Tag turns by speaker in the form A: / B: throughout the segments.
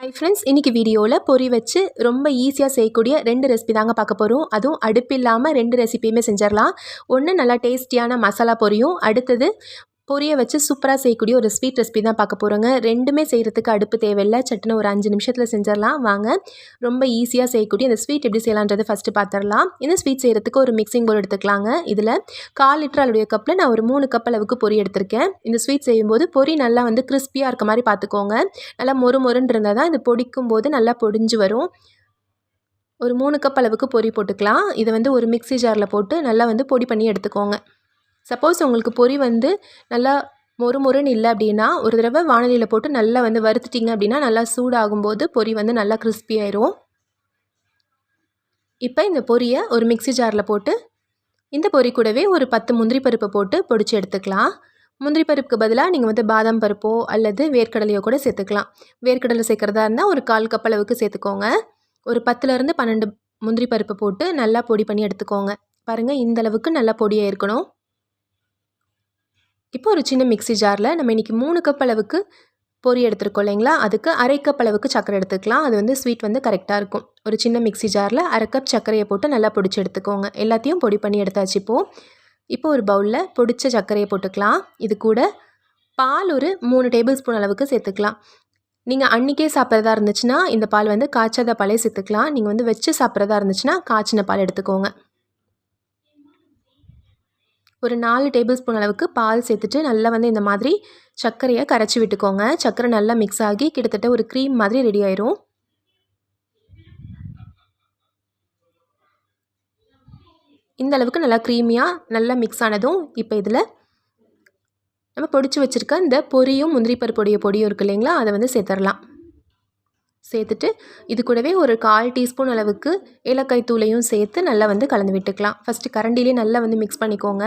A: Hi friends, இன்றைக்கி வீடியோவில் பொரி வச்சு ரொம்ப ஈஸியாக செய்யக்கூடிய 2 ரெசிபி தாங்க பார்க்க போகிறோம். அதுவும் அடுப்பு இல்லாமல் 2 ரெசிபியுமே செஞ்சிடலாம். ஒன்று நல்லா டேஸ்டியான மசாலா பொரியும், அடுத்தது பொரியை வச்சு சூப்பராக செய்யக்கூடிய ஒரு ஸ்வீட் ரெசிபி தான் பார்க்க போகிறோங்க. ரெண்டுமே செய்கிறதுக்கு அடுப்பு தேவையில்லை, சட்டுன்னு ஒரு 5 நிமிஷத்தில் செஞ்சிடலாம். வாங்க, ரொம்ப ஈஸியாக செய்யக்கூடிய இந்த ஸ்வீட் எப்படி செய்யலான்றது ஃபஸ்ட்டு பார்த்துடலாம். இந்த ஸ்வீட் செய்கிறதுக்கு ஒரு மிக்சிங் பவுல் எடுத்துக்கலாங்க. இதில் 1/4 லிட்டர் அளவுடைய கப்பில் நான் ஒரு 3 கப் அளவுக்கு பொரி எடுத்திருக்கேன். இந்த ஸ்வீட் செய்யும்போது பொரி நல்லா கிறிஸ்பியாக இருக்க மாதிரி பார்த்துக்கோங்க. நல்லா மொறுன்னு இருந்தால் தான் இது பொடிக்கும் போது நல்லா பொடிஞ்சு வரும். ஒரு 3 கப் அளவுக்கு பொரி போட்டுக்கலாம். இதை ஒரு மிக்சி ஜாரில் போட்டு நல்லா பொடி பண்ணி எடுத்துக்கோங்க. சப்போஸ் உங்களுக்கு பொரி நல்லா மொறுன்னு இல்லை அப்படின்னா ஒரு தடவை வானலியில் போட்டு நல்லா வறுத்துட்டிங்க அப்படின்னா நல்லா சூடாகும்போது பொரி நல்லா கிறிஸ்பி ஆயிரும். இப்போ இந்த பொரியை ஒரு மிக்சி ஜாரில் போட்டு இந்த பொரி கூடவே ஒரு 10 முந்திரி பருப்பை போட்டு பொடிச்சு எடுத்துக்கலாம். முந்திரி பருப்புக்கு பதிலாக நீங்கள் பாதாம் பருப்போ அல்லது வேர்க்கடலையோ கூட சேர்த்துக்கலாம். வேர்க்கடலை சேர்க்குறதா இருந்தால் ஒரு 1/4 கப் அளவுக்கு சேர்த்துக்கோங்க. ஒரு 10லேருந்து 12 முந்திரி பருப்பை போட்டு நல்லா பொடி பண்ணி எடுத்துக்கோங்க. பாருங்கள், இந்த அளவுக்கு நல்லா பொடியாக இருக்கணும். இப்போ ஒரு சின்ன மிக்சி ஜாரில் நம்ம இன்றைக்கி 3 கப் அளவுக்கு பொரி எடுத்துருக்கோம் இல்லைங்களா, அதுக்கு 1/2 கப் அளவுக்கு சர்க்கரை எடுத்துக்கலாம். அது ஸ்வீட் கரெக்டாக இருக்கும். ஒரு சின்ன மிக்சி ஜாரில் 1/2 கப் சர்க்கரையை போட்டு நல்லா பொடிச்சு எடுத்துக்கோங்க. எல்லாத்தையும் பொடி பண்ணி எடுத்தாச்சு. இப்போ ஒரு பவுலில் பொடிச்ச சர்க்கரையை போட்டுக்கலாம். இது கூட பால் ஒரு 3 டேபிள் ஸ்பூன் அளவுக்கு சேர்த்துக்கலாம். நீங்கள் அன்றைக்கே சாப்பிட்றதா இருந்துச்சுன்னா இந்த பால் காய்ச்சாத பாலே சேர்த்துக்கலாம். நீங்கள் வச்சு சாப்பிட்றதா இருந்துச்சுன்னா காய்ச்சின பால் எடுத்துக்கோங்க. ஒரு 4 டேபிள் ஸ்பூன் அளவுக்கு பால் சேர்த்துட்டு நல்லா இந்த மாதிரி சர்க்கரையை கரைச்சி விட்டுக்கோங்க. சர்க்கரை நல்லா மிக்ஸ் ஆகி கிட்டத்தட்ட ஒரு க்ரீம் மாதிரி ரெடி ஆயிரும். இந்த அளவுக்கு நல்லா க்ரீமியாக நல்லா மிக்ஸ் ஆனதும் இப்போ இதில் நம்ம பொடிச்சு வச்சுருக்க இந்த பொரியும் முந்திரி பருப்புடைய பொடியும் இருக்குது இல்லைங்களா, அதை சேர்த்துடலாம். சேர்த்துட்டு இது கூடவே ஒரு 1/4 டீஸ்பூன் அளவுக்கு ஏலக்காய் தூளையும் சேர்த்து நல்லா கலந்து விட்டுக்கலாம். ஃபஸ்ட்டு கரண்டிலே நல்லா மிக்ஸ் பண்ணிக்கோங்க.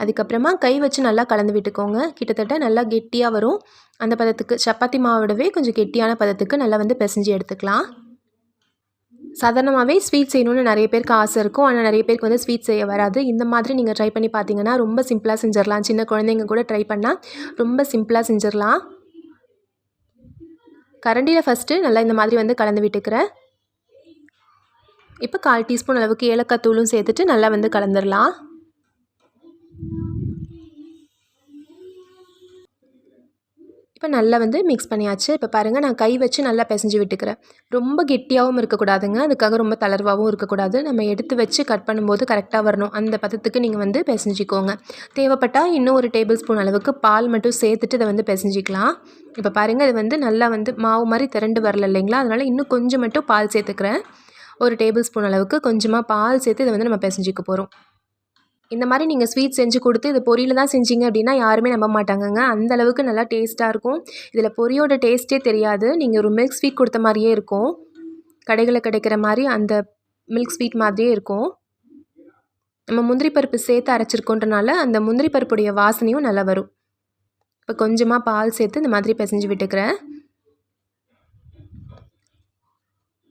A: அதுக்கப்புறமா கை வச்சு நல்லா கலந்து விட்டுக்கோங்க. கிட்டத்தட்ட நல்லா கெட்டியாக வரும். அந்த பதத்துக்கு சப்பாத்தி மாவோடவே கொஞ்சம் கெட்டியான பதத்துக்கு நல்லா பிசைஞ்சு எடுத்துக்கலாம். சாதாரணமாகவே ஸ்வீட் செய்யணுன்னு நிறைய பேருக்கு ஆசை இருக்கும். ஆனால் நிறைய பேருக்கு ஸ்வீட் செய்ய வராது. இந்த மாதிரி நீங்கள் ட்ரை பண்ணி பார்த்தீங்கன்னா ரொம்ப சிம்பிளாக செஞ்சிடலாம். சின்ன குழந்தைங்க கூட ட்ரை பண்ணால் ரொம்ப சிம்பிளாக செஞ்சிடலாம். கரண்டியில் ஃபஸ்ட்டு நல்லா இந்த மாதிரி கலந்து விட்டுக்கிறேன். இப்போ 1/4 டீஸ்பூன் அளவுக்கு ஏலக்காய் தூளும் சேர்த்துட்டு நல்லா கலந்துடலாம். இப்போ நல்லா மிக்ஸ் பண்ணியாச்சு. இப்போ பாருங்கள், நான் கை வச்சு நல்லா பிசைஞ்சு விட்டுக்கிறேன். ரொம்ப கெட்டியாகவும் இருக்கக்கூடாதுங்க, அதுக்காக ரொம்ப தளர்வாகவும் இருக்கக்கூடாது. நம்ம எடுத்து வச்சு கட் பண்ணும்போது கரெக்டாக வரணும். அந்த பதத்துக்கு நீங்கள் பிசைஞ்சிக்கோங்க. தேவைப்பட்டால் இன்னும் ஒரு டேபிள் ஸ்பூன் அளவுக்கு பால் மட்டும் சேர்த்துட்டு இதை பிசைஞ்சிக்கலாம். இப்போ பாருங்கள், இது நல்லா மாவு மாதிரி திரண்டு வரல இல்லைங்களா, அதனால் இன்னும் கொஞ்சம் மட்டும் பால் சேர்த்துக்கிறேன். ஒரு டேபிள் ஸ்பூன் அளவுக்கு கொஞ்சமாக பால் சேர்த்து இதை நம்ம பிசைஞ்சிக்க போகிறோம். இந்த மாதிரி நீங்கள் ஸ்வீட் செஞ்சு கொடுத்து இது பொரியில் தான் செஞ்சீங்க அப்படின்னா யாருமே நம்ப மாட்டாங்கங்க. அந்தளவுக்கு நல்லா டேஸ்ட்டாக இருக்கும். இதில் பொரியோட டேஸ்ட்டே தெரியாது. நீங்கள் ஒரு மில்க் ஸ்வீட் கொடுத்த மாதிரியே இருக்கும். கடைகளில் கிடைக்கிற மாதிரி அந்த மில்க் ஸ்வீட் மாதிரியே இருக்கும். நம்ம முந்திரி பருப்பு சேர்த்து அரைச்சிருக்கோன்றனால அந்த முந்திரி பருப்புடைய வாசனையும் நல்லா வரும். இப்போ கொஞ்சமாக பால் சேர்த்து இந்த மாதிரி பிசைஞ்சு விட்டுக்கிறேன்.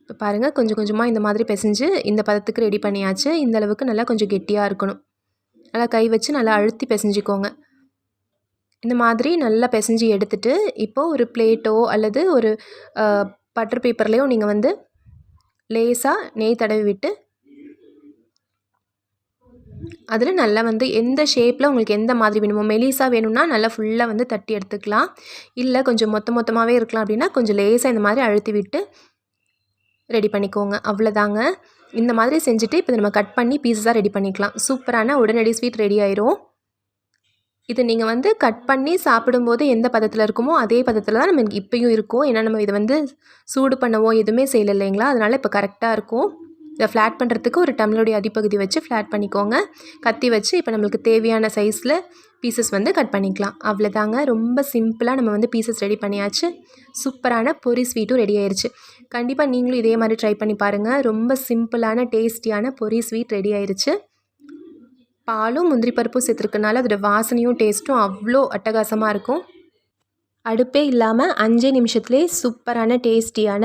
A: இப்போ பாருங்கள், கொஞ்சம் கொஞ்சமாக இந்த மாதிரி பிசைஞ்சு இந்த பதத்துக்கு ரெடி பண்ணியாச்சு. இந்த அளவுக்கு நல்லா கொஞ்சம் கெட்டியாக இருக்கணும். நல்லா கை வச்சு நல்லா அழுத்தி பிசைஞ்சிக்கோங்க. இந்த மாதிரி நல்லா பிசைஞ்சு எடுத்துட்டு இப்போது ஒரு பிளேட்டோ அல்லது ஒரு பட்டர் பேப்பர்லேயோ நீங்கள் லேசாக நெய் தடவி விட்டு அதில் நல்லா எந்த ஷேப்பில் உங்களுக்கு எந்த மாதிரி வேணுமோ, மெலிசாக வேணும்னா நல்லா ஃபுல்லாக தட்டி எடுத்துக்கலாம். இல்லை கொஞ்சம் மொத்தமாகவே இருக்கலாம் அப்படின்னா கொஞ்சம் லேசாக இந்த மாதிரி அழுத்தி விட்டு ரெடி பண்ணிக்கோங்க. அவ்வளோதாங்க. இந்த மாதிரி செஞ்சுட்டு இப்போ நம்ம கட் பண்ணி பீஸஸாக ரெடி பண்ணிக்கலாம். சூப்பரான உடனடி ஸ்வீட் ரெடி ஆயிரும். இது நீங்கள் கட் பண்ணி சாப்பிடும்போது எந்த பதத்தில் இருக்குமோ அதே பதத்தில் தான் நமக்கு இப்போயும் இருக்கும். ஏன்னா நம்ம இதை சூடு பண்ணவோ எதுவுமே செய்யலை இல்லைங்களா, அதனால் இப்போ கரெக்டாக இருக்கும். இதை ஃப்ளாட் பண்ணுறதுக்கு ஒரு டம்ளருடைய அடிப்பகுதி வச்சு ஃப்ளாட் பண்ணிக்கோங்க. கத்தி வச்சு இப்போ நம்மளுக்கு தேவையான சைஸில் பீசஸ் கட் பண்ணிக்கலாம். அவ்வளோதாங்க. ரொம்ப சிம்பிளாக நம்ம பீசஸ் ரெடி பண்ணியாச்சு. சூப்பரான பொரி ஸ்வீட்டும் ரெடி ஆயிடுச்சு. கண்டிப்பாக நீங்களும் இதே மாதிரி ட்ரை பண்ணி பாருங்கள். ரொம்ப சிம்பிளான டேஸ்டியான பொரி ஸ்வீட் ரெடி ஆயிடுச்சு. பாலும் முந்திரி பருப்பும் சேர்த்துருக்கனால அதோட வாசனையும் டேஸ்ட்டும் அவ்வளோ அட்டகாசமாக இருக்கும். அடுப்பே இல்லாமல் 5 நிமிஷத்துலேயே சூப்பரான டேஸ்டியான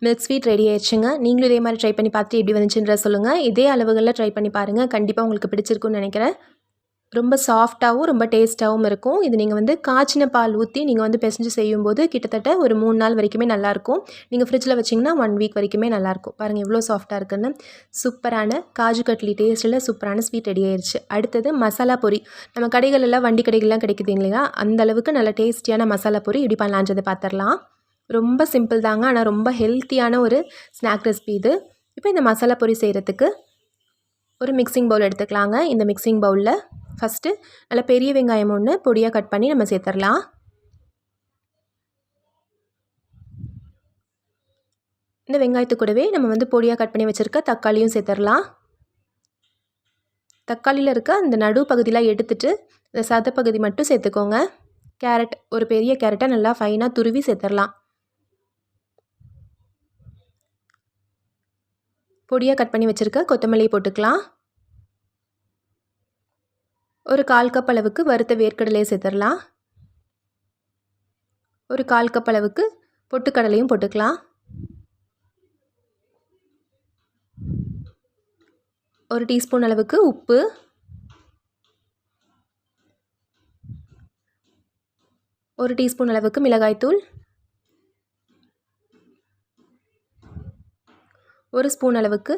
A: மில்க் ஸ்வீட் ரெடி ஆயிடுச்சுங்க. நீங்களும் இதே மாதிரி ட்ரை பண்ணி பார்த்துட்டு எப்படி வந்துச்சுன்ற சொல்லுங்கள். இதே அளவுகளில் ட்ரை பண்ணி பாருங்கள். கண்டிப்பாக உங்களுக்கு பிடிச்சிருக்குன்னு நினைக்கிறேன். ரொம்ப சாஃப்ட்டாகவும் ரொம்ப டேஸ்ட்டாகவும் இருக்கும். இது நீங்கள் வந்து காய்ச்சின பால் ஊற்றி நீங்கள் வந்து பிசைஞ்சு செய்யும்போது கிட்டத்தட்ட ஒரு 3 நாள் வரைக்குமே நல்லாயிருக்கும். நீங்கள் ஃப்ரிட்ஜில் வச்சிங்கன்னா 1 வீக் வரைக்குமே நல்லாயிருக்கும். பாருங்கள் எவ்வளோ சாஃப்ட்டாக இருக்குன்னு. சூப்பரான காஜு கட்லி டேஸ்ட்டில் சூப்பரான ஸ்வீட் ரெடி ஆயிடுச்சு. அடுத்தது மசாலா பொரி. நம்ம கடைகளெல்லாம் வண்டி கடைகள்லாம் கிடைக்குது இல்லையா, அந்த அளவுக்கு நல்ல டேஸ்டியான மசாலா பொரி எப்படி பண்ணலான்றதை பார்த்துடலாம். ரொம்ப சிம்பிள் தாங்க, ஆனால் ரொம்ப ஹெல்த்தியான ஒரு ஸ்நாக் ரெசிபி இது. இப்போ இந்த மசாலா பொரி செய்கிறதுக்கு ஒரு மிக்சிங் பவுல் எடுத்துக்கலாங்க. இந்த மிக்சிங் பவுலில் ஃபஸ்ட்டு நல்ல பெரிய வெங்காயம் ஒன்று பொடியாக கட் பண்ணி நம்ம சேர்த்துடலாம். இந்த வெங்காயத்து கூடவே நம்ம வந்து பொடியாக கட் பண்ணி வச்சுருக்க தக்காளியும் சேர்த்துடலாம். தக்காளியில் இருக்க அந்த நடு பகுதியெலாம் எடுத்துட்டு இந்த சத பகுதி மட்டும் சேர்த்துக்கோங்க. கேரட், ஒரு பெரிய கேரட்டை நல்லா ஃபைனாக துருவி சேர்த்துடலாம். பொடியாக கட் பண்ணி வச்சுருக்க கொத்தமல்லி போட்டுக்கலாம். ஒரு 1/4 கப் அளவுக்கு வறுத்த வேர்க்கடலையை சேர்த்துடலாம். ஒரு 1/4 கப் அளவுக்கு பொட்டுக்கடலையும் போட்டுக்கலாம். ஒரு டீஸ்பூன் அளவுக்கு உப்பு, ஒரு டீஸ்பூன் அளவுக்கு மிளகாய்த்தூள், ஒரு ஸ்பூன் அளவுக்கு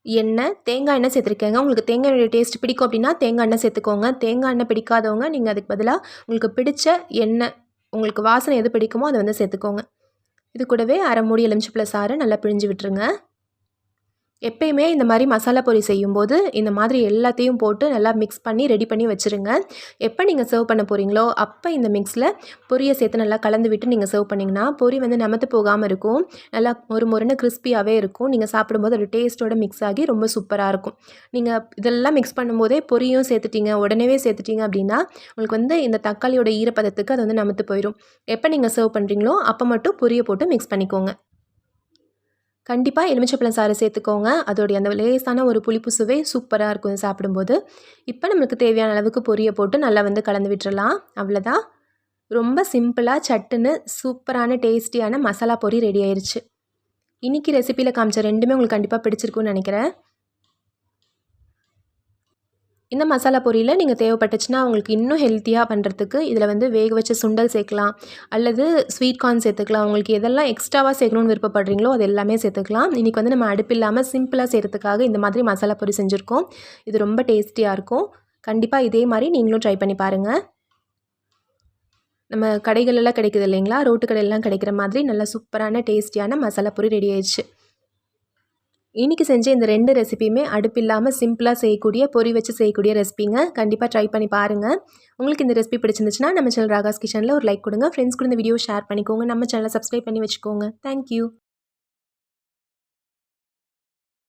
A: எண்ணெய், தேங்காய் எண்ணெய் சேர்த்துருக்கேங்க. உங்களுக்கு தேங்காய் எண்ணெய் டேஸ்ட் பிடிக்கும் அப்படின்னா தேங்காய் எண்ணெய் சேர்த்துக்கோங்க. தேங்காய் எண்ணெய் பிடிக்காதவங்க நீங்கள் அதுக்கு பதிலாக உங்களுக்கு பிடிச்ச எண்ணெய், உங்களுக்கு வாசனை எது பிடிக்குமோ அதை வந்து சேர்த்துக்கோங்க. இது கூடவே அரை மூடி எலுமிச்சைப்பழ சாறை நல்லா பிழிஞ்சு விட்டுருங்க. எப்பயுமே இந்த மாதிரி மசாலா பொரி செய்யும்போது இந்த மாதிரி எல்லாத்தையும் போட்டு நல்லா மிக்ஸ் பண்ணி ரெடி பண்ணி வச்சுருங்க. எப்போ நீங்கள் சர்வ் பண்ண போகிறீங்களோ அப்போ இந்த மிக்ஸில் பொரியை சேர்த்து நல்லா கலந்து விட்டு நீங்கள் சர்வ் பண்ணிங்கன்னா பொரி வந்து நமத்து போகாமல் இருக்கும். நல்லா ஒரு மொறுன்னு கிறிஸ்பியாகவே இருக்கும். நீங்கள் சாப்பிடும்போது அது டேஸ்ட்டோட மிக்ஸ் ஆகி ரொம்ப சூப்பராக இருக்கும். நீங்கள் இதெல்லாம் மிக்ஸ் பண்ணும்போதே பொரியும் சேர்த்துட்டீங்க, உடனே சேர்த்துட்டீங்க அப்படின்னா உங்களுக்கு வந்து இந்த தக்காளியோட ஈரப்பதத்துக்கு அது வந்து நமத்து போயிடும். எப்போ நீங்கள் சர்வ் பண்ணுறீங்களோ அப்போ மட்டும் பொரியை போட்டு மிக்ஸ் பண்ணிக்கோங்க. கண்டிப்பாக எலுமிச்சப்பழம் சாறு சேர்த்துக்கோங்க. அதோடைய அந்த லேசான ஒரு புளிப்பு சுவை சூப்பராக இருக்கும் சாப்பிடும்போது. இப்போ நம்மளுக்கு தேவையான அளவுக்கு பொரியை போட்டு நல்லா வந்து கலந்து விட்டுறலாம். அவ்வளோதான். ரொம்ப சிம்பிளாக சட்டுன்னு சூப்பரான டேஸ்டியான மசாலா பொரி ரெடி ஆயிடுச்சு. இன்றைக்கி ரெசிப்பியில் காமிச்ச 2மே உங்களுக்கு கண்டிப்பாக பிடிச்சிருக்குன்னு நினைக்கிறேன். இந்த மசாலா பொரியில் நீங்கள் தேவைப்பட்டுச்சுன்னா உங்களுக்கு இன்னும் ஹெல்த்தியாக பண்ணுறதுக்கு இதில் வந்து வேக வச்ச சுண்டல் சேர்க்கலாம், அல்லது ஸ்வீட் கார்ன் சேர்த்துக்கலாம். உங்களுக்கு எதெல்லாம் எக்ஸ்ட்ராவாக சேர்க்கணுன்னு விருப்பப்படுறீங்களோ அது எல்லாமே சேர்த்துக்கலாம். இன்றைக்கி வந்து நம்ம அடுப்பு இல்லாமல் சிம்பிளாக செய்கிறதுக்காக இந்த மாதிரி மசாலா பொரி செஞ்சுருக்கோம். இது ரொம்ப டேஸ்டியாக இருக்கும். கண்டிப்பாக இதே மாதிரி நீங்களும் ட்ரை பண்ணி பாருங்கள். நம்ம கடைகளெல்லாம் கிடைக்குது இல்லைங்களா, ரோட்டு கடையிலலாம் கிடைக்கிற மாதிரி நல்ல சூப்பரான டேஸ்டியான மசாலா பொரி ரெடி ஆயிடுச்சு. இன்றைக்கி செஞ்ச இந்த 2 ரெசிபியுமே அடுப்பு இல்லாமல் சிம்பிளாக செய்யக்கூடிய பொரி வச்சு செய்யக்கூடிய ரெசிபிங்க. கண்டிப்பாக ட்ரை பண்ணி பாருங்கள். உங்களுக்கு இந்த ரெசிபி பிடிச்சிருந்துச்சுன்னா நம்ம சேனல் ராகாஸ் கிச்சனில் ஒரு லைக் கொடுங்க. ஃப்ரெண்ட்ஸ் கூட இந்த வீடியோ ஷேர் பண்ணிக்கோங்க. நம்ம சேனலை சப்ஸ்கிரைப் பண்ணி வச்சுக்கோங்க. தேங்க்யூ.